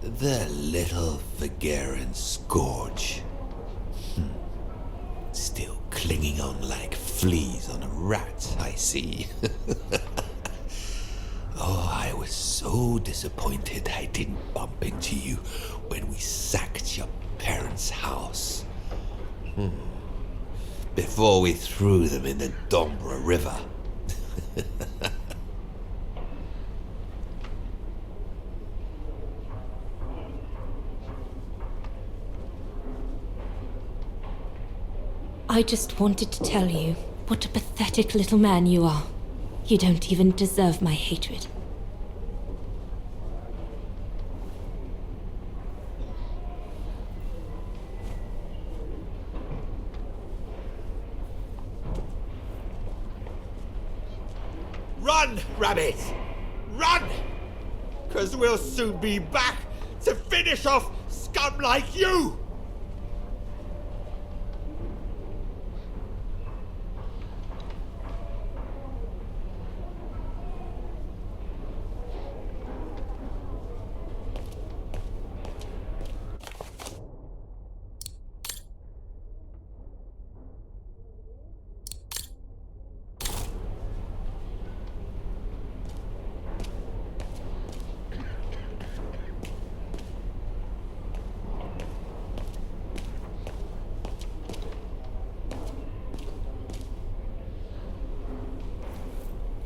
The little Vagaran scourge. Still clinging on like fleas on a rat, I see. Oh, I was so disappointed I didn't bump into you when we sacked your parents' house. Before we threw them in the Dombra River. I just wanted to tell you what a pathetic little man you are. You don't even deserve my hatred. Run, rabbit! Run! 'Cause we'll soon be back to finish off scum like you!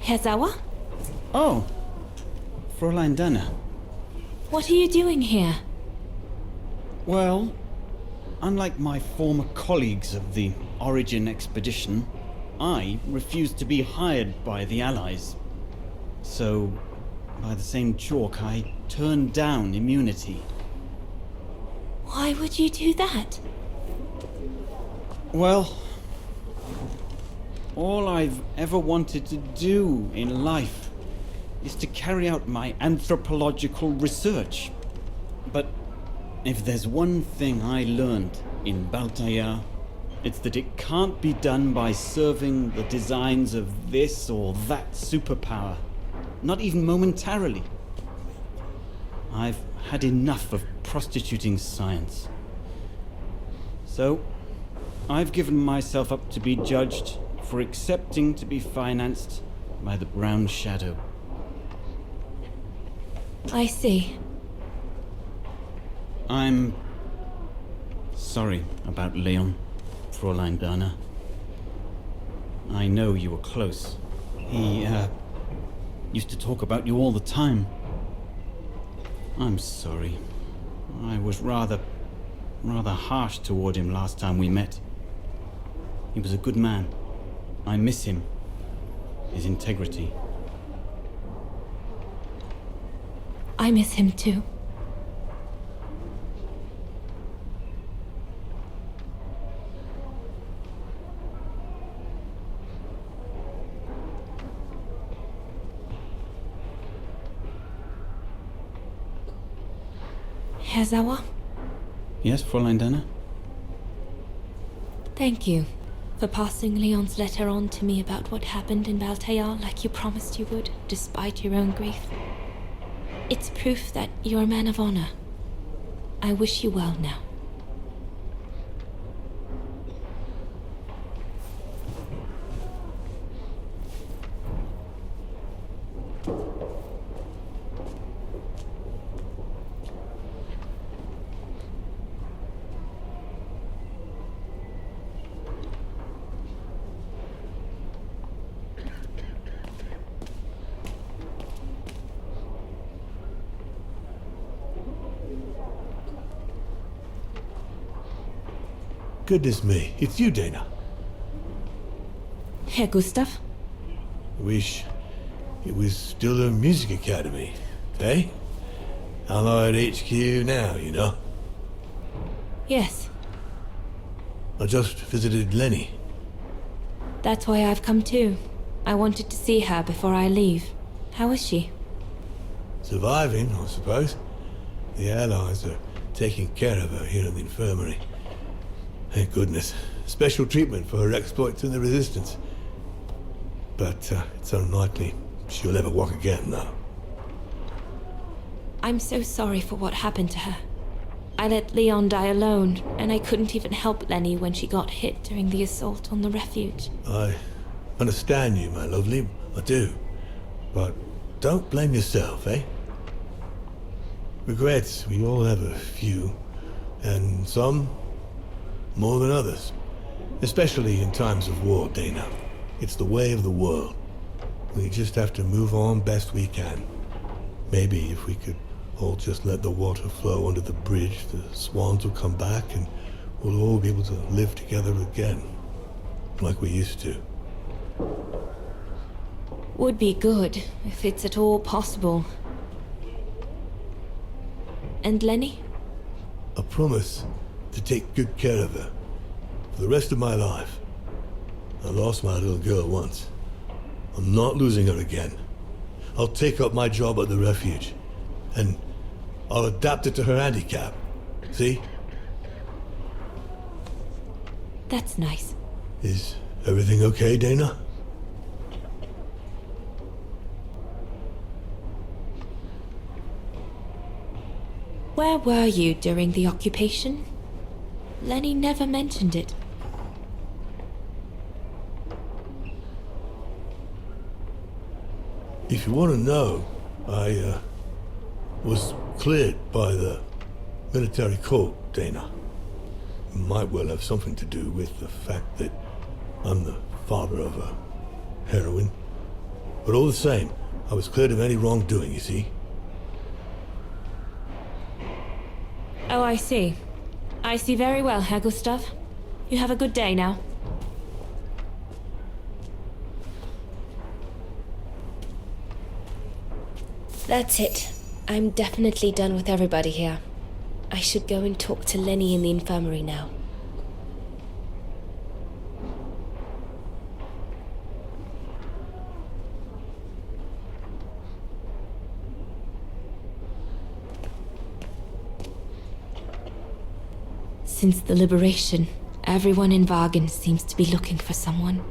Herr Sauer? Oh, Fräulein Danner. What are you doing here? Well, unlike my former colleagues of the Origin expedition, I refused to be hired by the Allies. So, by the same chalk, I turned down immunity. Why would you do that? Well, all I've ever wanted to do in life is to carry out my anthropological research. But if there's one thing I learned in Baltaya, it's that it can't be done by serving the designs of this or that superpower, not even momentarily. I've had enough of prostituting science. So, I've given myself up to be judged for accepting to be financed by the Brown Shadow. I see. I'm sorry about Leon, Fräulein Danner. I know you were close. He, used to talk about you all the time. I'm sorry. I was rather harsh toward him last time we met. He was a good man. I miss him. His integrity. I miss him too. Herr Sauer? Yes, Fräulein Danner? Thank you for passing Leon's letter on to me about what happened in Baltaya like you promised you would, despite your own grief. It's proof that you're a man of honor. I wish you well now. Goodness me, it's you, Dana. Herr Gustav? Wish it was still a music academy, eh? Allied HQ now, you know. Yes, I just visited Lenny. that's why I've come too. I wanted to see her before I leave. How is she? Surviving, I suppose. The Allies are taking care of her here in the infirmary. Thank goodness. Special treatment for her exploits in the Resistance. But it's unlikely she'll ever walk again, though. I'm so sorry for what happened to her. I let Leon die alone, and I couldn't even help Lenny when she got hit during the assault on the refuge. I understand you, my lovely. I do. But don't blame yourself, eh? Regrets, we all have a few. And some more than others. Especially in times of war, Dana. It's the way of the world. We just have to move on best we can. Maybe if we could all just let the water flow under the bridge, the swans will come back and we'll all be able to live together again. Like we used to. Would be good, if it's at all possible. And Lenny? I promise to take good care of her for the rest of my life. I lost my little girl once. I'm not losing her again. I'll take up my job at the refuge, and I'll adapt it to her handicap. See? That's nice. Is everything okay, Dana? Where were you during the occupation? Lenny never mentioned it. If you want to know, I was cleared by the military court, Dana. It might well have something to do with the fact that I'm the father of a heroine. But all the same, I was cleared of any wrongdoing, you see. Oh, I see. I see very well, Herr Gustav. You have a good day now. That's it. I'm definitely done with everybody here. I should go and talk to Lenny in the infirmary now. Since the liberation, everyone in Wagen seems to be looking for someone.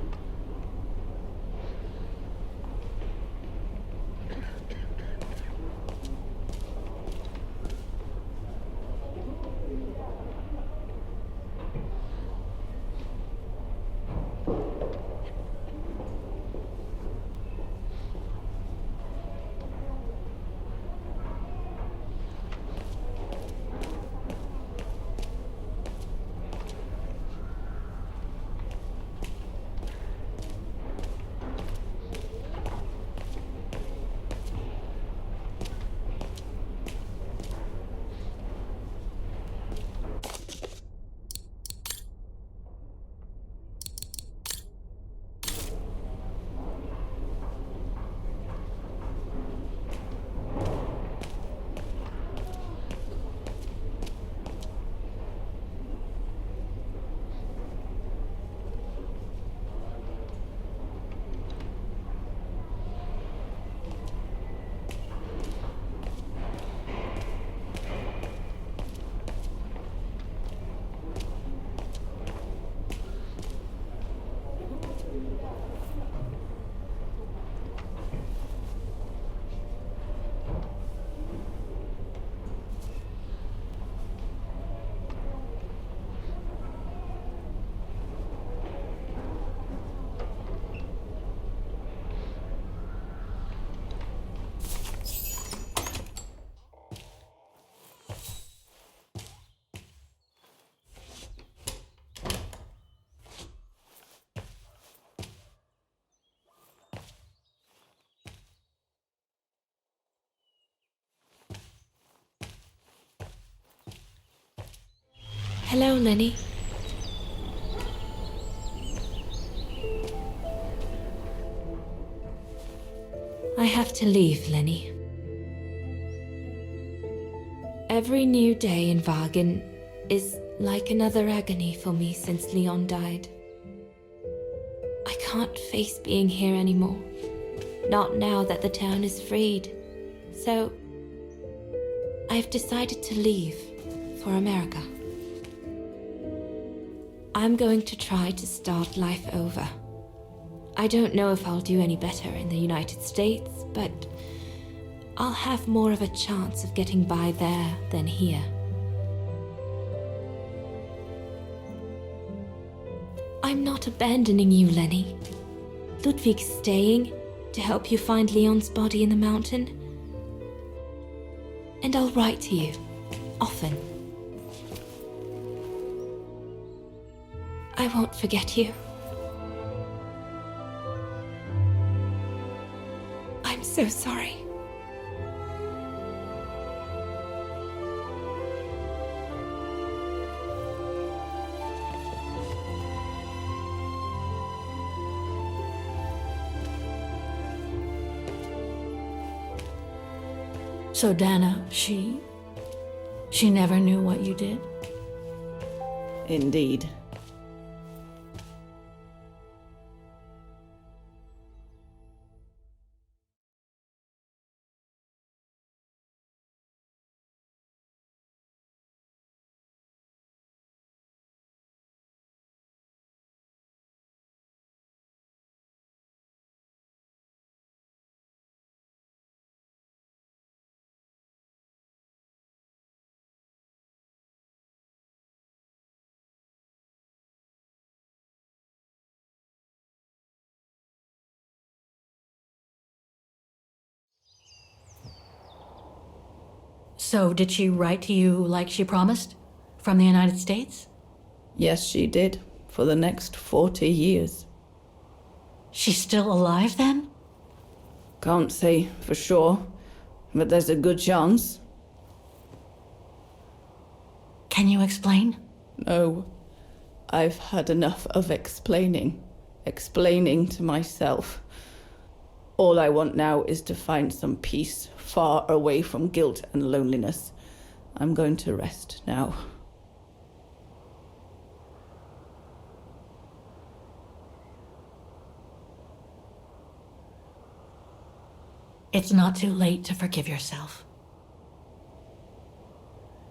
Hello, Lenny. I have to leave, Lenny. Every new day in Wagen is like another agony for me since Leon died. I can't face being here anymore. Not now that the town is freed. So, I've decided to leave for America. I'm going to try to start life over. I don't know if I'll do any better in the United States, but I'll have more of a chance of getting by there than here. I'm not abandoning you, Lenny. Ludwig's staying to help you find Leon's body in the mountain. And I'll write to you, often. I won't forget you. I'm so sorry. So Dana, she never knew what you did? Indeed. So did she write to you like she promised? From the United States? Yes, she did. For the next 40 years. She's still alive then? Can't say for sure, but there's a good chance. Can you explain? No, I've had enough of explaining. Explaining to myself. All I want now is to find some peace, far away from guilt and loneliness. I'm going to rest now. It's not too late to forgive yourself.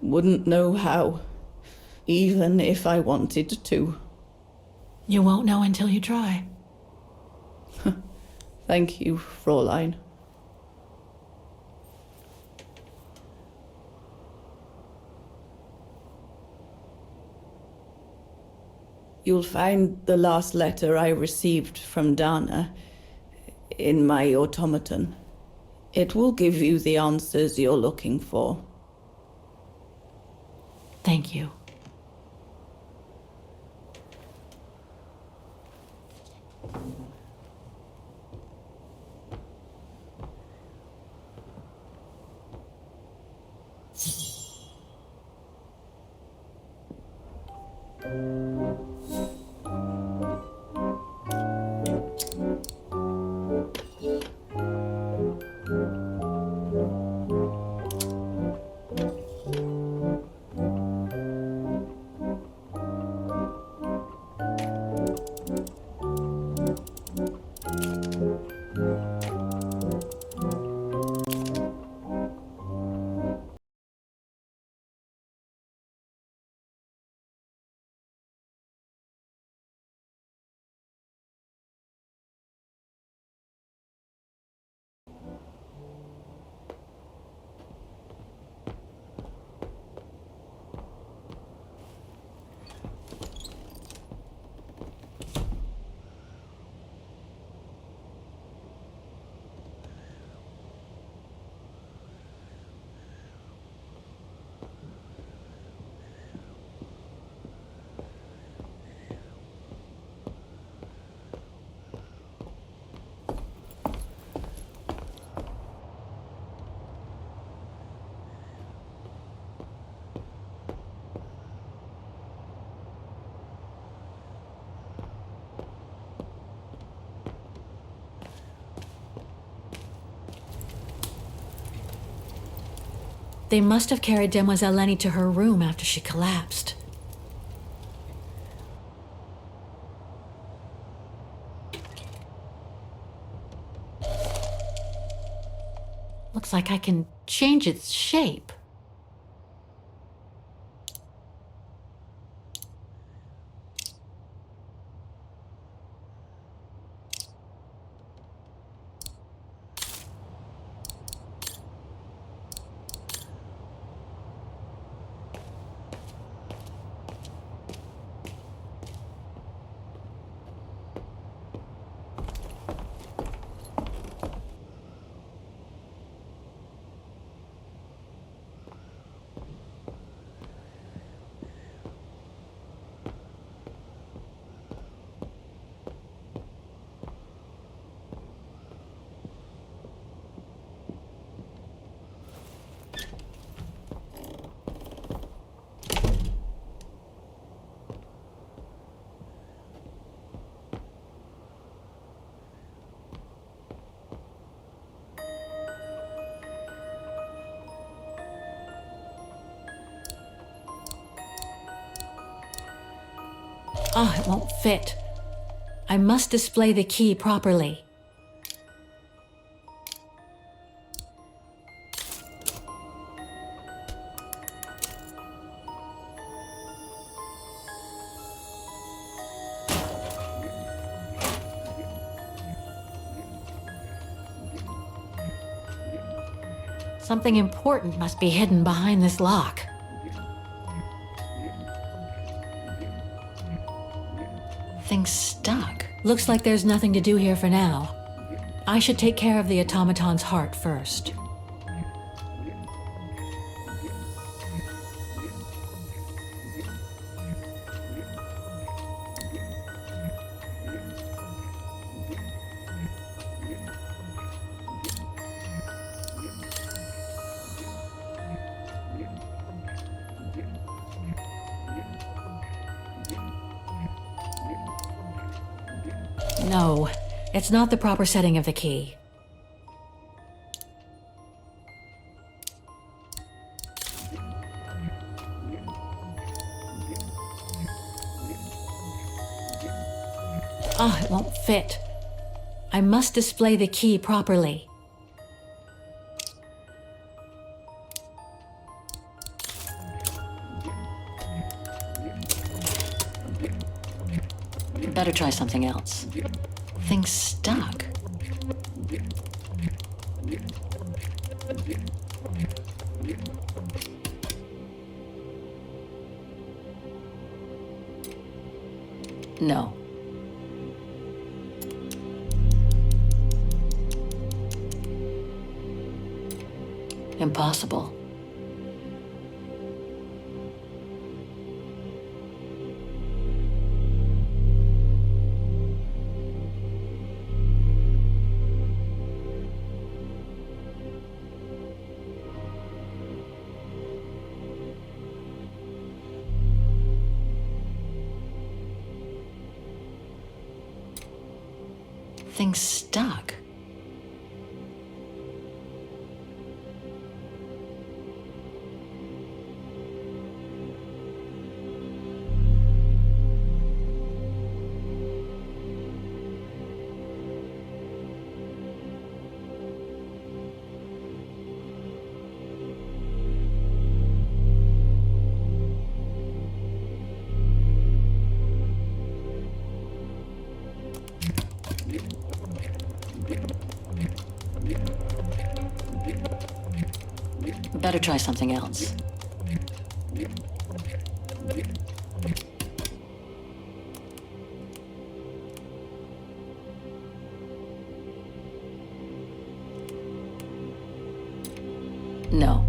Wouldn't know how, even if I wanted to. You won't know until you try. Thank you, Fräulein. You'll find the last letter I received from Dana in my automaton. It will give you the answers you're looking for. Thank you. They must have carried Demoiselle Lenny to her room after she collapsed. Looks like I can change its shape. Ah, it won't fit. I must display the key properly. Something important must be hidden behind this lock. Thing's stuck. Looks like there's nothing to do here for now. I should take care of the automaton's heart first. No, it's not the proper setting of the key. Ah, it won't fit. I must display the key properly. Better try something else. Thing's stuck. No. Impossible. Thing's stuck. Better try something else. No.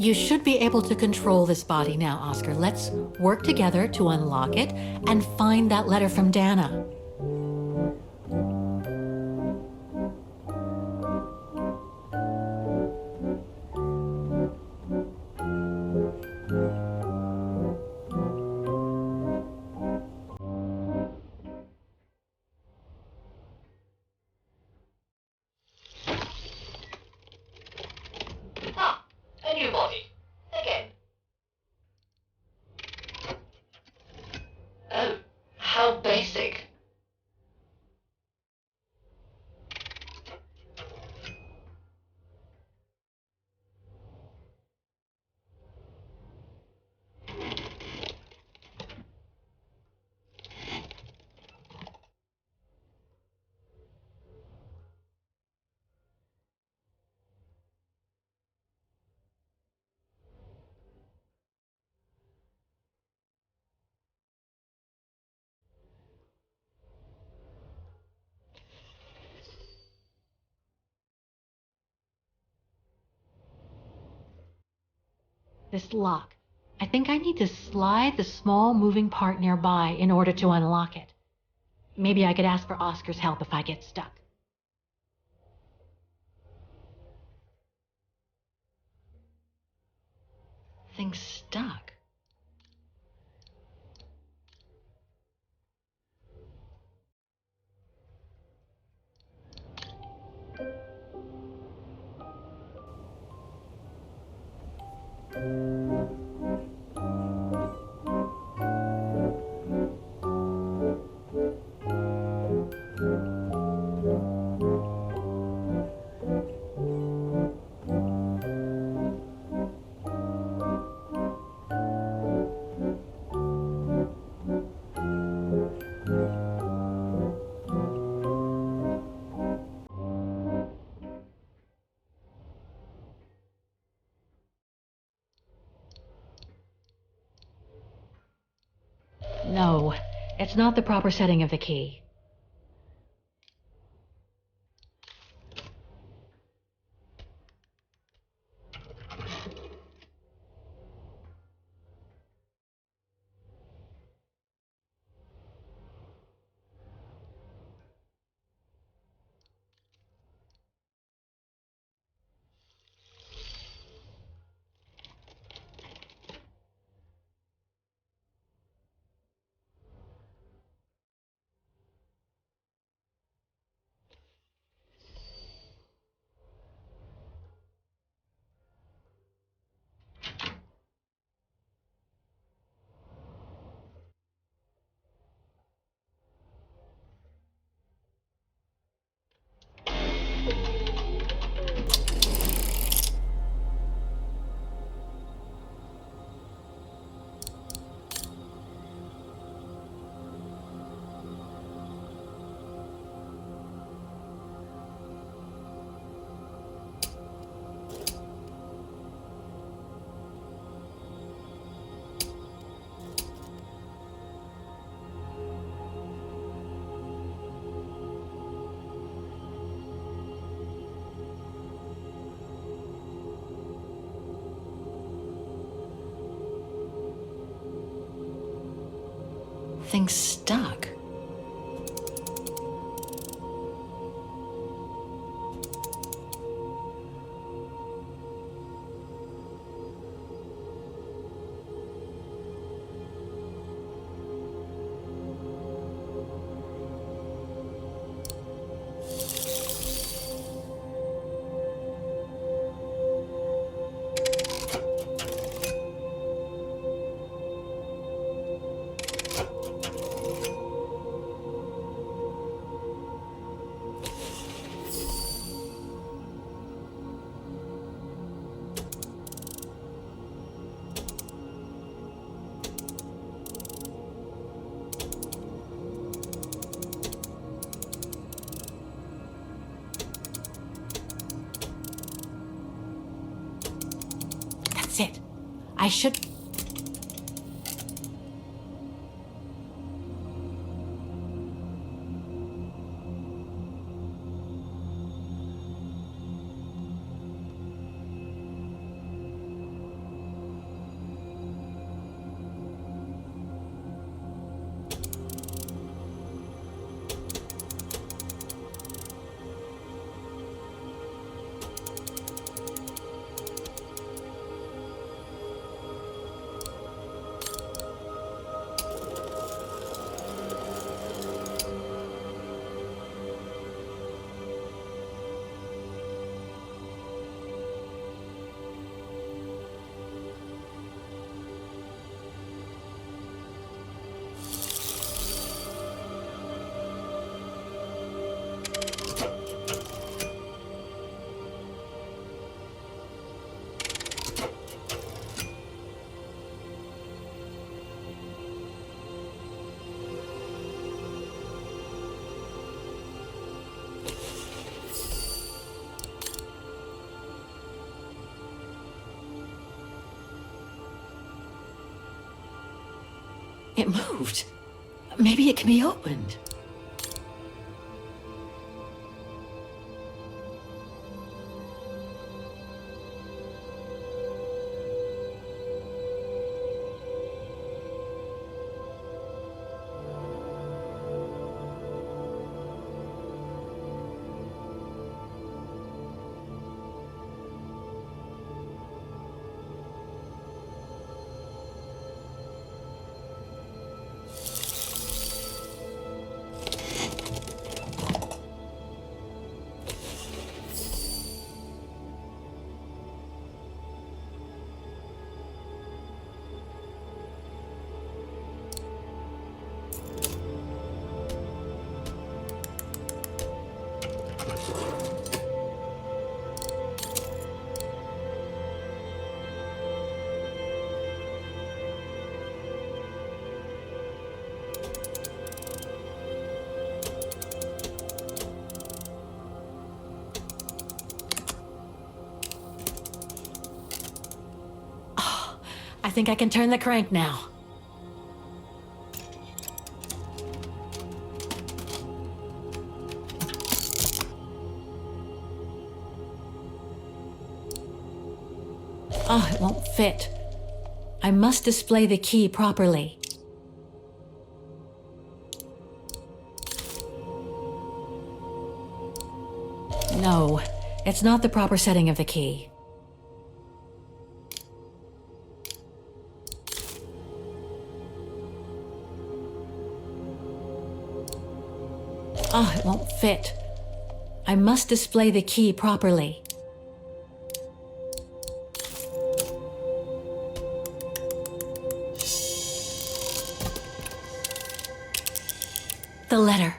You should be able to control this body now, Oscar. Let's work together to unlock it and find that letter from Dana. A new body. Again. Oh, how basic. This lock. I think I need to slide the small moving part nearby in order to unlock it. Maybe I could ask for Oscar's help if I get stuck. Thing's stuck. No, it's not the proper setting of the key. Thing's stuck. That's it. I should... It moved. Maybe it can be opened. think I can turn the crank now. Oh, it won't fit. I must display the key properly. No, it's not the proper setting of the key. Oh, it won't fit. I must display the key properly. The letter.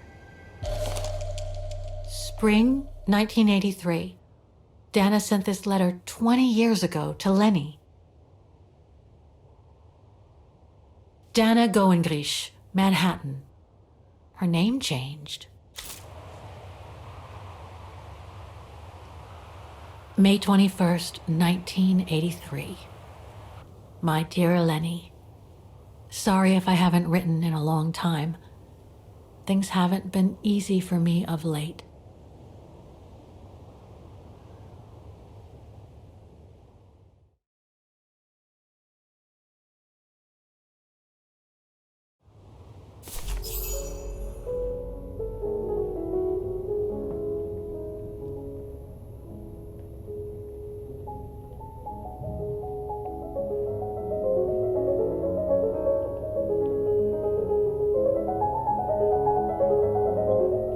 Spring 1983. Dana sent this letter 20 years ago to Lenny. Dana Goengrish, Manhattan. Her name changed. May 21st, 1983. My dear Lenny, sorry if I haven't written in a long time. Things haven't been easy for me of late.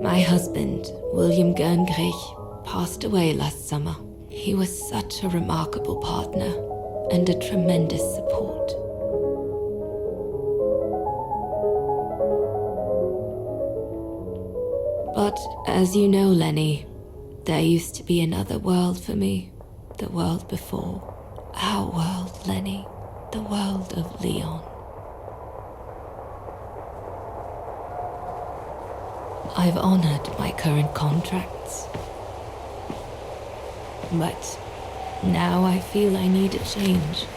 My husband, William Gerngrich, passed away last summer. He was such a remarkable partner and a tremendous support. But as you know, Lenny, there used to be another world for me. The world before. Our world, Lenny. The world of Leon. I've honored my current contracts. But now I feel I need a change.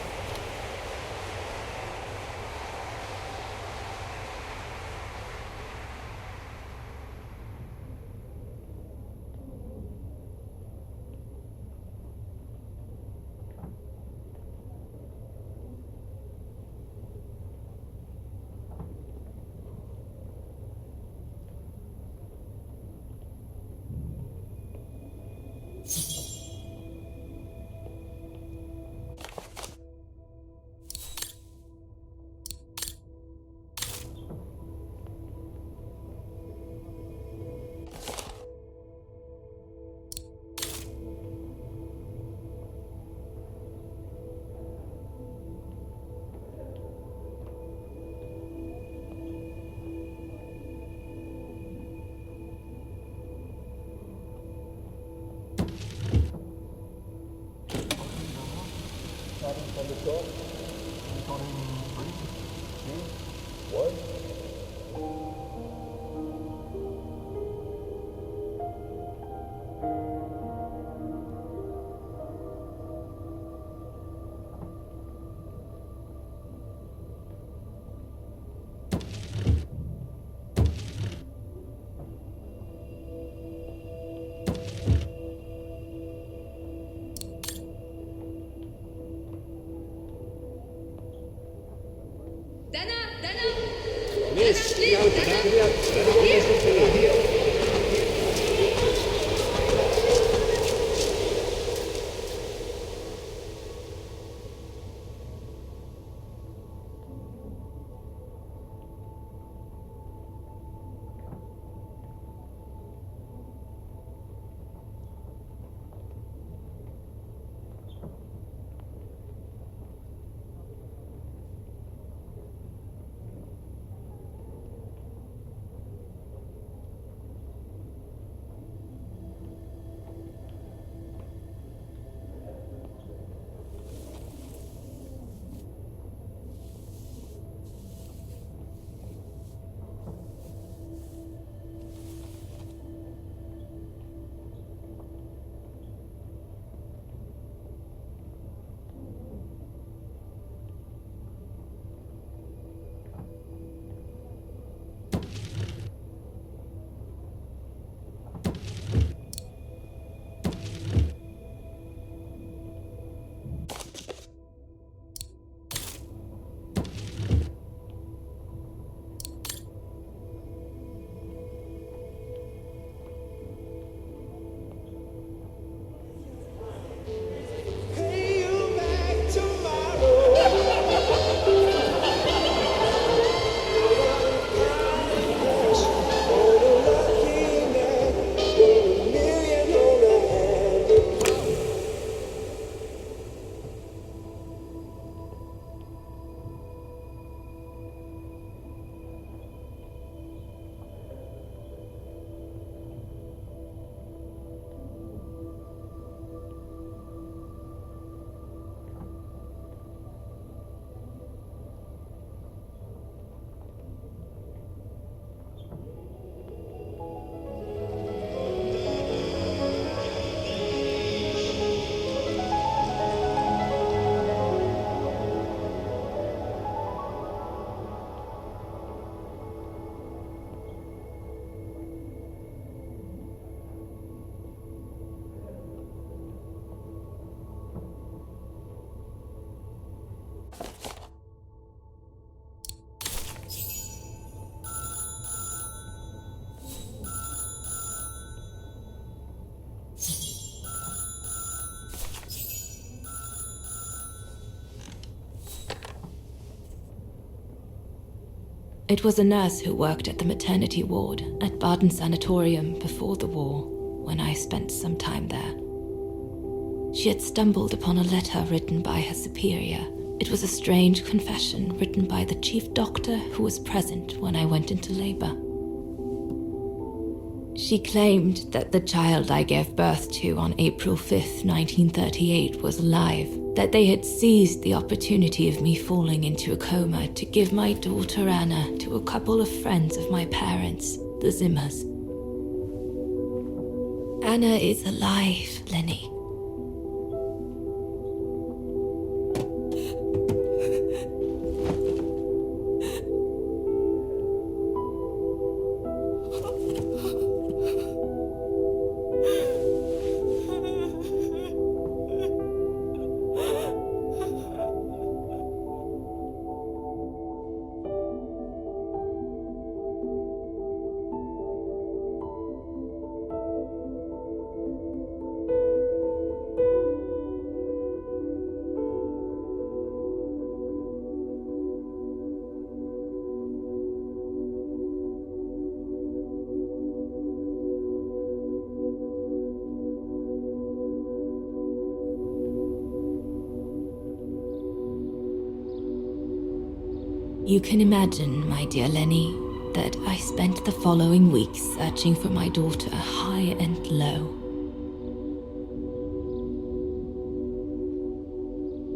It was a nurse who worked at the maternity ward at Baden Sanatorium before the war, when I spent some time there. She had stumbled upon a letter written by her superior. It was a strange confession written by the chief doctor who was present when I went into labor. She claimed that the child I gave birth to on April 5th, 1938 was alive, that they had seized the opportunity of me falling into a coma to give my daughter Anna to a couple of friends of my parents, the Zimmers. Anna is alive, Lenny. You can imagine, my dear Lenny, that I spent the following weeks searching for my daughter high and low.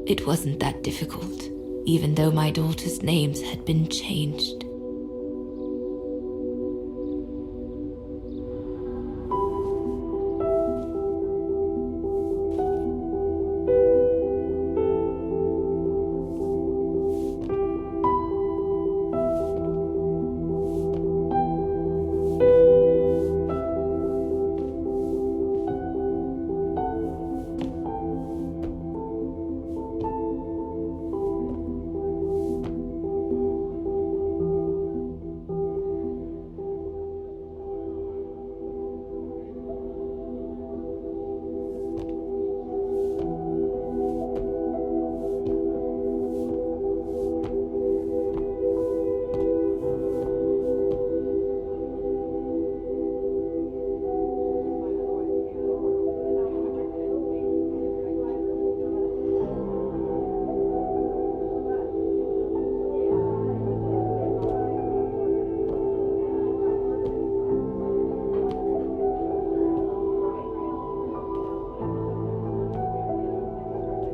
It wasn't that difficult, even though my daughter's names had been changed.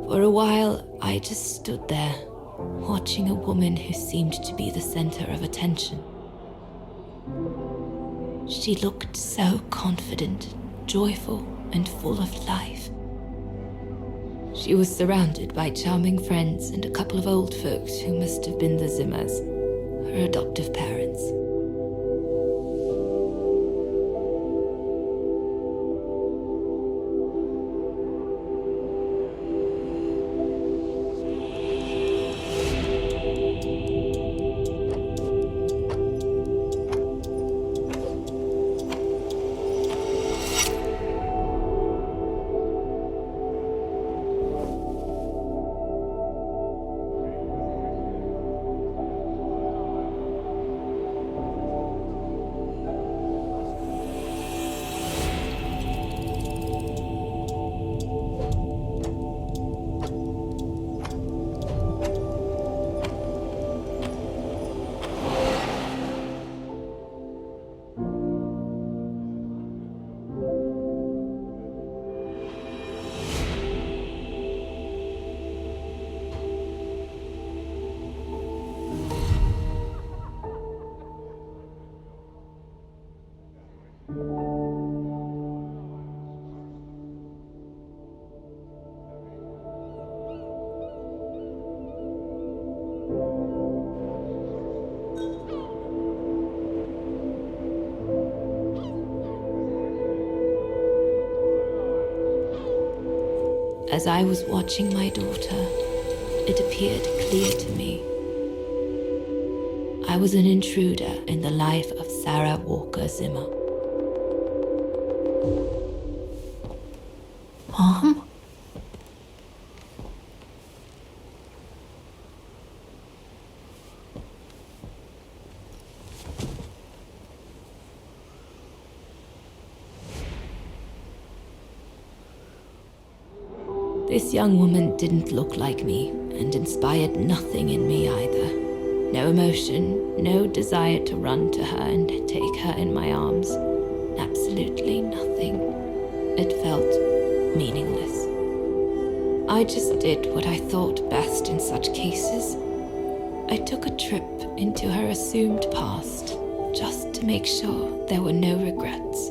For a while, I just stood there, watching a woman who seemed to be the center of attention. She looked so confident, joyful, and full of life. She was surrounded by charming friends and a couple of old folks who must have been the Zimmers, her adoptive parents. As I was watching my daughter, it appeared clear to me. I was an intruder in the life of Sarah Walker Zimmer. Mom? This young woman didn't look like me and inspired nothing in me either. No emotion, no desire to run to her and take her in my arms. Absolutely nothing. It felt meaningless. I just did what I thought best in such cases. I took a trip into her assumed past, just to make sure there were no regrets.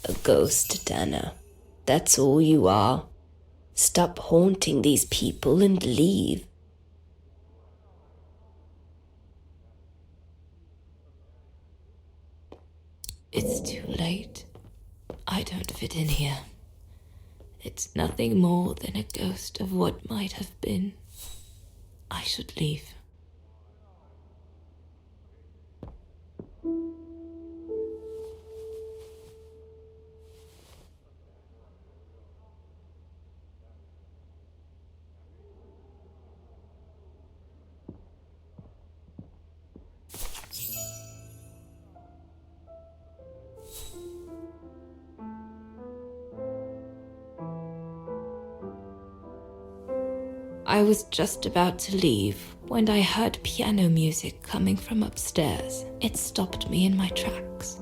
A ghost, Dana. That's all you are. Stop haunting these people and leave. It's too late. I don't fit in here. It's nothing more than a ghost of what might have been. I should leave. I was just about to leave when I heard piano music coming from upstairs. It stopped me in my tracks.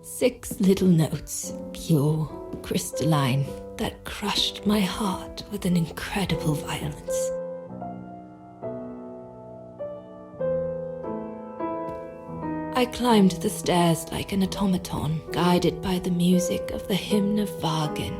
Six little notes, pure, crystalline, that crushed my heart with an incredible violence. I climbed the stairs like an automaton, guided by the music of the hymn of Wagner.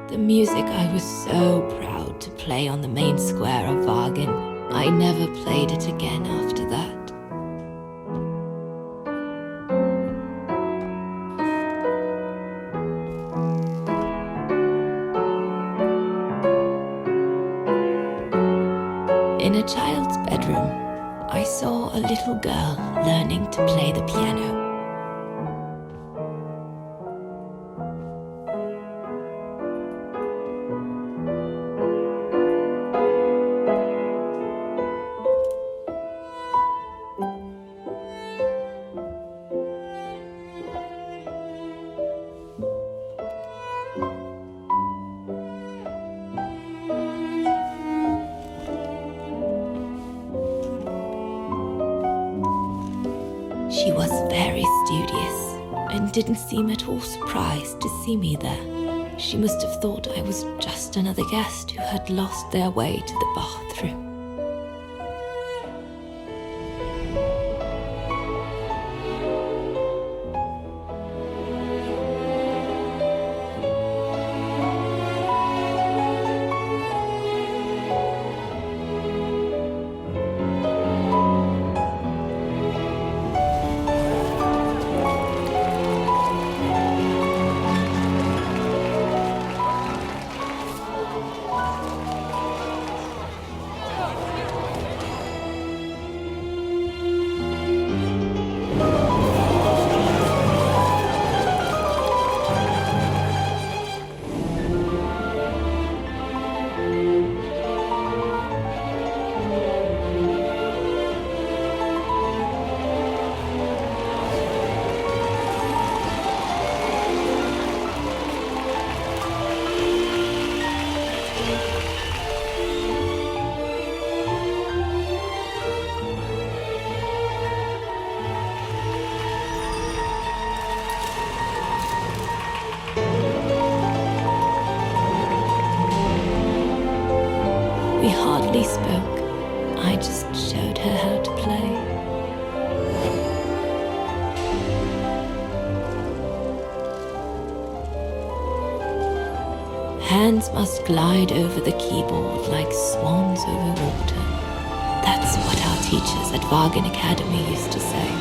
The The music I was so proud to play on the main square of Wagen. I never played it again after that. In a child's bedroom, I saw a little girl learning to play the piano. She was very studious and didn't seem at all surprised to see me there. She must have thought I was just another guest who had lost their way to the bathroom. We hardly spoke. I just showed her how to play. Hands must glide over the keyboard like swans over water. That's what our teachers at Wagen Academy used to say.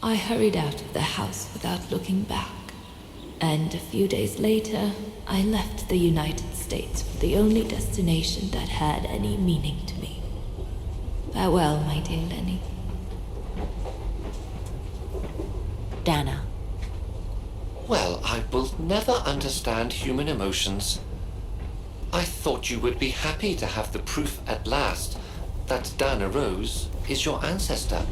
I hurried out of the house without looking back, and a few days later, I left the United States for the only destination that had any meaning to me. Farewell, my dear Lenny. Dana. Well, I will never understand human emotions. I thought you would be happy to have the proof at last that Dana Rose is your ancestor.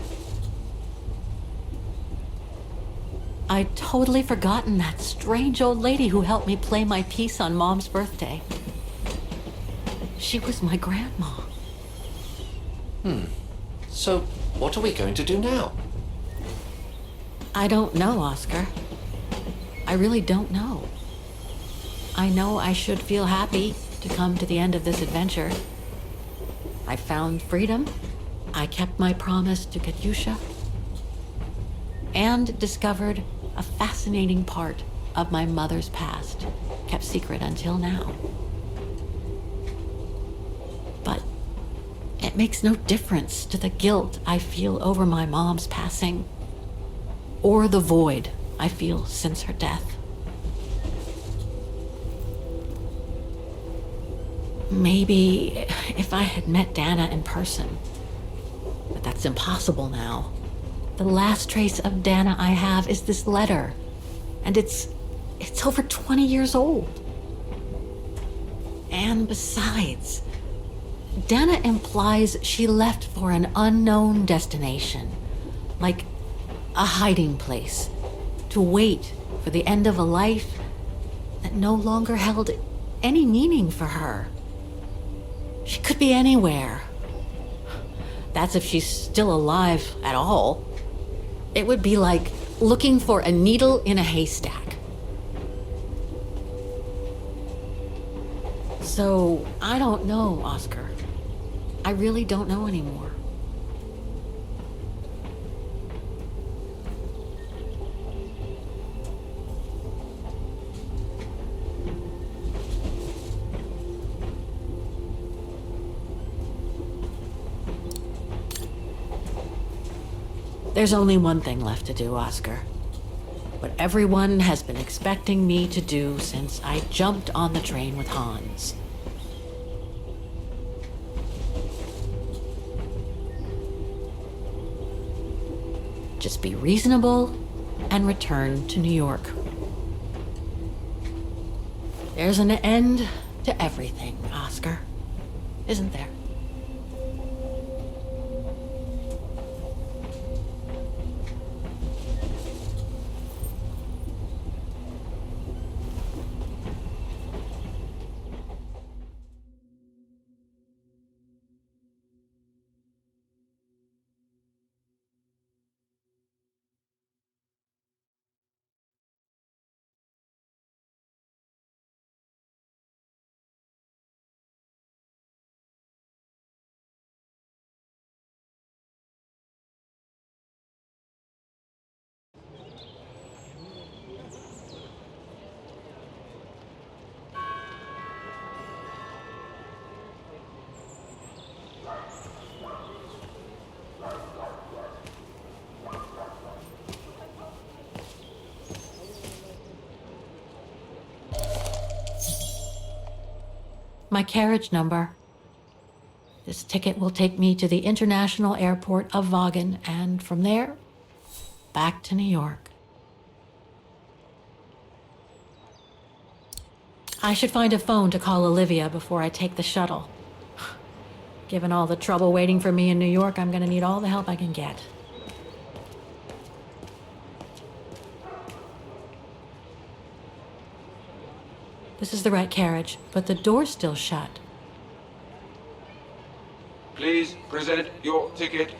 I'd totally forgotten that strange old lady who helped me play my piece on Mom's birthday. She was my grandma. So, what are we going to do now? I don't know, Oscar. I really don't know. I know I should feel happy to come to the end of this adventure. I found freedom. I kept my promise to Katyusha. And discovered a fascinating part of my mother's past, kept secret until now. But it makes no difference to the guilt I feel over my mom's passing, or the void I feel since her death. Maybe if I had met Dana in person, But that's impossible now. The last trace of Dana I have is this letter. And it's over 20 years old. And besides, Dana implies she left for an unknown destination, like a hiding place, to wait for the end of a life that no longer held any meaning for her. She could be anywhere. That's if she's still alive at all. It would be like looking for a needle in a haystack. So, I don't know, Oscar. I really don't know anymore. There's only one thing left to do, Oscar. What everyone has been expecting me to do since I jumped on the train with Hans. Just be reasonable and return to New York. There's an end to everything, Oscar, isn't there? My carriage number. This ticket will take me to the international airport of Vaughan, and from there, back to New York. I should find a phone to call Olivia before I take the shuttle. Given all the trouble waiting for me in New York, I'm gonna need all the help I can get. This is the right carriage, but the door's still shut. Please present your ticket.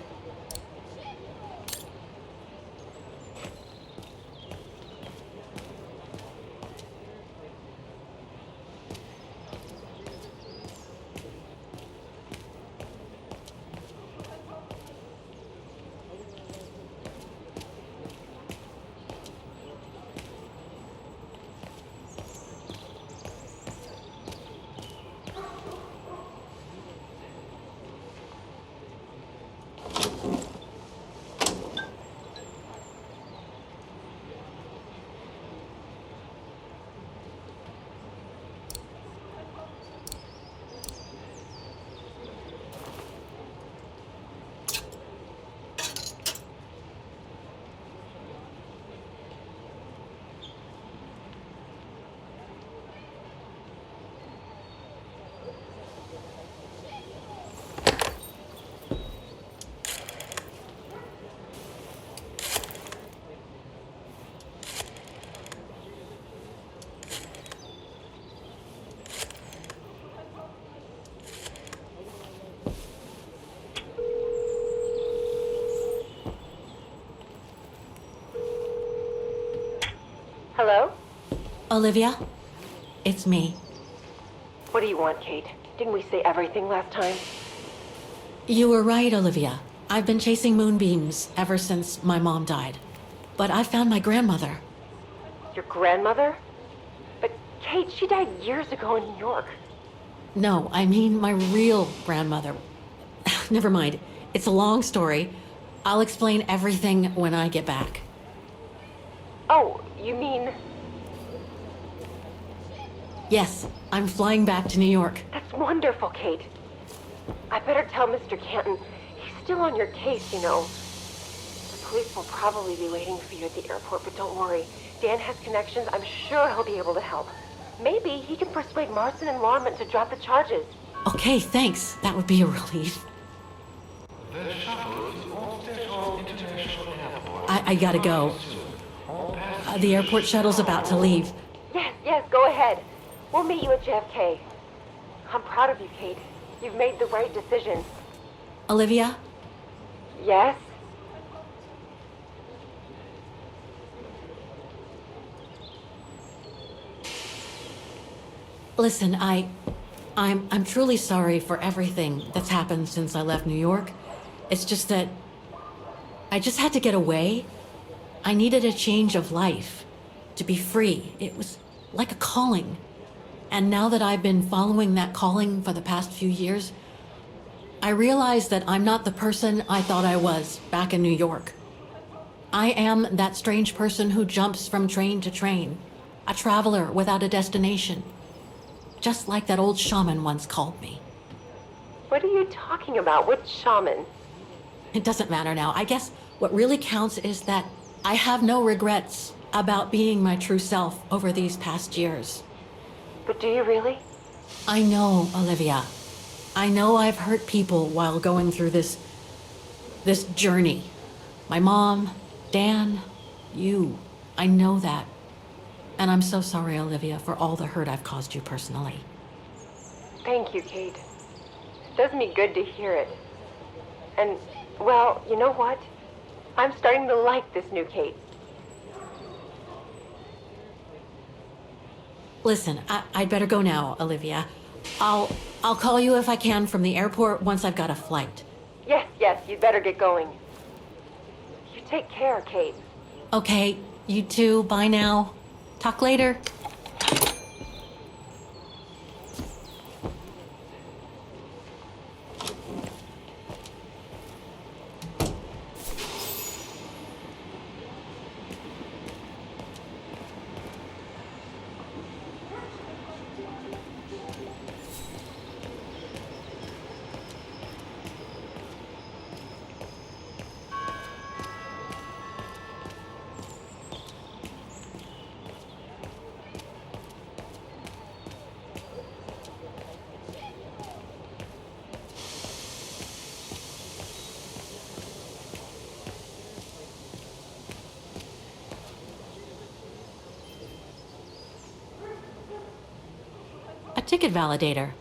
Hello? Olivia, it's me. What do you want, Kate? Didn't we say everything last time? You were right, Olivia. I've been chasing moonbeams ever since my mom died. But I found my grandmother. Your grandmother? But Kate, she died years ago in New York. No, I mean my real grandmother. Never mind. It's a long story. I'll explain everything when I get back. Oh, you mean... Yes, I'm flying back to New York. That's wonderful, Kate. I better tell Mr. Canton. He's still on your case, you know. The police will probably be waiting for you at the airport, but don't worry. Dan has connections. I'm sure he'll be able to help. Maybe he can persuade Marston and Lorman to drop the charges. Okay, thanks. That would be a relief. I gotta go. The airport shuttle's about to leave. Yes, go ahead. We'll meet you at JFK. I'm proud of you, Kate. You've made the right decision. Olivia? Yes? Listen, I'm truly sorry for everything that's happened since I left New York. It's just that I just had to get away. I needed a change of life, to be free. It was like a calling. And now that I've been following that calling for the past few years, I realize that I'm not the person I thought I was back in New York. I am that strange person who jumps from train to train, a traveler without a destination. Just like that old shaman once called me. What are you talking about? Which shaman? It doesn't matter now. I guess what really counts is that I have no regrets about being my true self over these past years. But do you really? I know, Olivia. I know I've hurt people while going through this journey. My mom, Dan, you. I know that. And I'm so sorry, Olivia, for all the hurt I've caused you personally. Thank you, Kate. It does me good to hear it. And, well, you know what? I'm starting to like this new Kate. Listen, I'd better go now, Olivia. I'll call you if I can from the airport once I've got a flight. Yes, you'd better get going. You take care, Kate. Okay, you too. Bye now. Talk later. A ticket validator.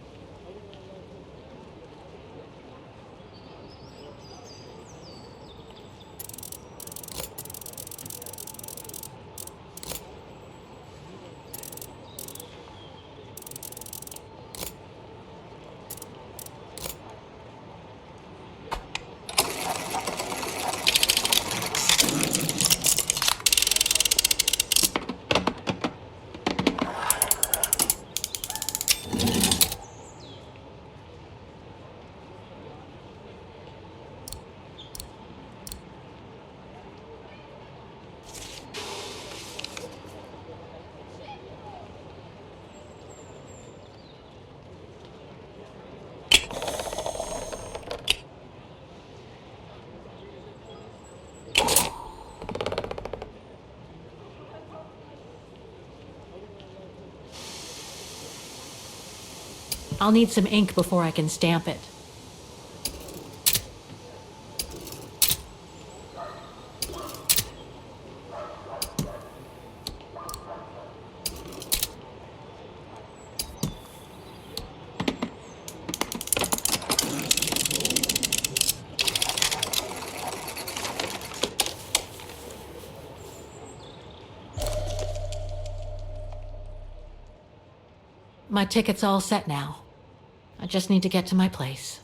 I'll need some ink before I can stamp it. My ticket's all set now. I just need to get to my place.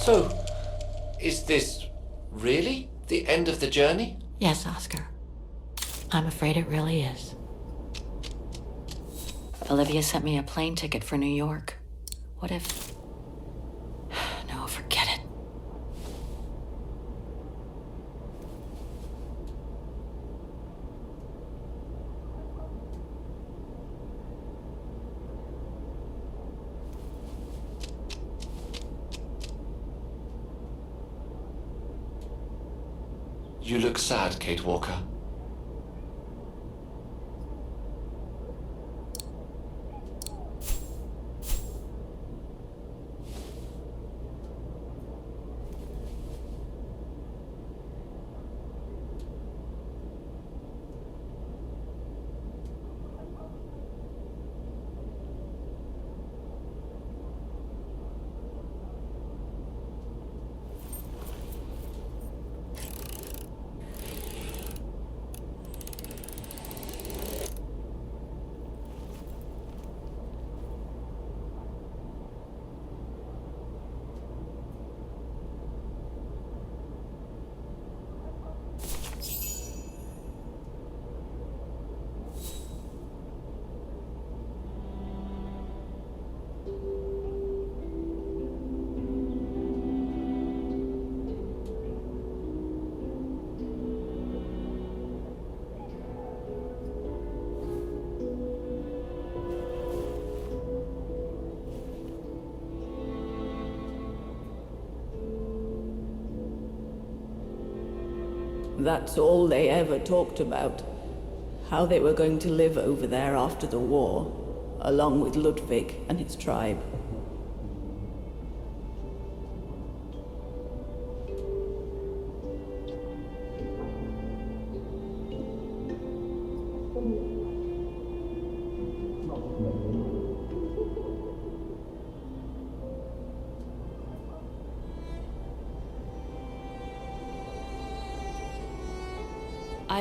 So, is this really the end of the journey? Yes, Oscar. I'm afraid it really is. Olivia sent me a plane ticket for New York. What if... No, forget it. You look sad, Kate Walker. That's all they ever talked about. How they were going to live over there after the war, along with Ludwig and his tribe.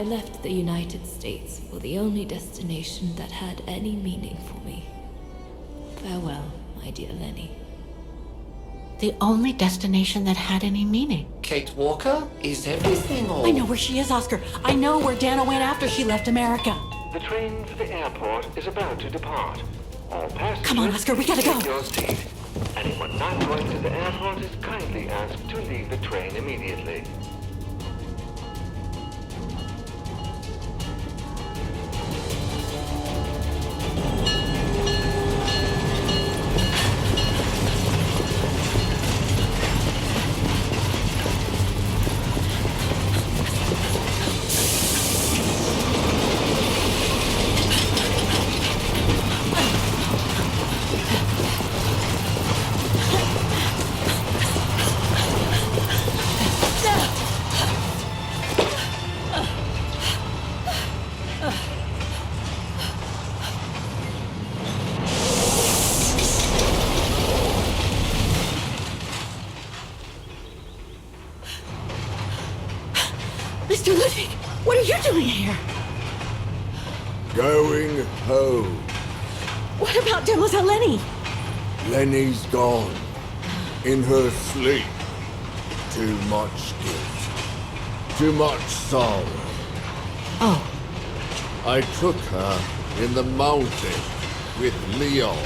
I left the United States for the only destination that had any meaning for me. Farewell, my dear Lenny. The only destination that had any meaning. Kate Walker? Is everything all... I know where she is, Oscar. I know where Dana went after she left America. The train for the airport is about to depart. All passengers, Come on, Oscar, we gotta go. take your seat. Anyone not going to the airport is kindly asked to leave the train immediately. Mr. Ludwig, what are you doing here? Going home. What about Demoiselle Lenny? Lenny's gone. In her sleep. Too much guilt. Too much sorrow. Oh, I took her in the mountain with Leon.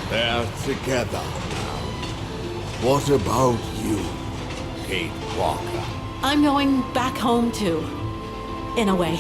They're together now. What about you, Kate Walker? I'm going back home too. In a way.